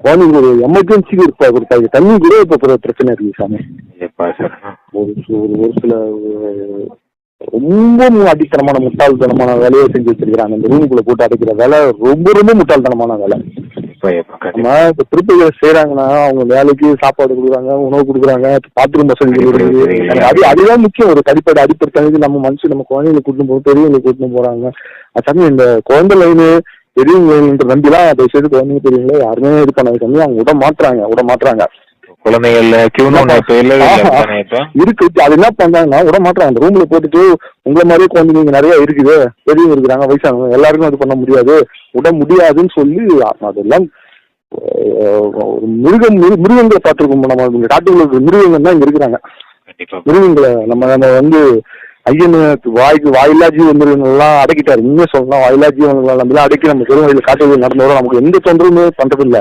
குழந்தைங்க ஒரு எமர்ஜென்சிக்கு ஒரு தண்ணி கூட இப்ப பிரச்சனை இருக்கு சாமி. ஒரு சில ரொம்ப அடித்தனமான முட்டாள்தனமான வேலையை செஞ்சு வச்சிருக்கிறாங்க. இந்த ரூமுக்குள்ள போட்டு அடைக்கிற வேலை ரொம்ப ரொம்ப முட்டாள்தனமான வேலை. நம்ம இப்ப திருப்பதி செய்யறாங்கன்னா அவங்க வேலைக்கு சாப்பாடு கொடுக்குறாங்க, உணவு கொடுக்குறாங்க, பாத்ரூம் வசதி கொடுக்குறாங்க. அதுதான் முக்கியம். ஒரு அடிப்படை தகுதி நம்ம மனுஷன் நம்ம குழந்தைங்களை கூட்டிட்டு போறோம், பெரியவங்களை கூட்டிட்டு போறாங்க. அது இந்த குழந்தை லைனு பெரியவங்க நம்பிலாம் அதை செய்து குழந்தைங்க பெரியவங்களே யாருமே இது பண்ணாது சாமி. அவங்க விட மாட்டாங்க குழந்தைகள் இருக்கு. அது என்ன பண்றாங்கன்னா விட மாட்டாங்க. அந்த ரூம்ல போட்டுட்டு உங்களை மாதிரியே குழந்தைங்க நிறைய இருக்குது, பெரியவங்க இருக்கிறாங்க, வயசானவங்க, எல்லாருக்கும் அது பண்ண முடியாது, விட முடியாதுன்னு சொல்லி அதெல்லாம் மிருகங்களை பார்த்துருக்கோம். நம்ம காட்டுகளுக்கு மிருகங்கள் தான் இங்க இருக்கிறாங்க. மிருகங்களை நம்ம ஐயனு வாயில்லா ஜீவன்கள் எல்லாம் அடக்கிட்டாரு. இன்னும் சொல்லலாம் வாயில்லா ஜீவன்கள் நம்மளாம் அடக்கி நம்ம பெரும் வயதில் காட்டு நடந்து வரோம். நமக்கு எந்த தொந்தரவுமே பண்றதில்லை.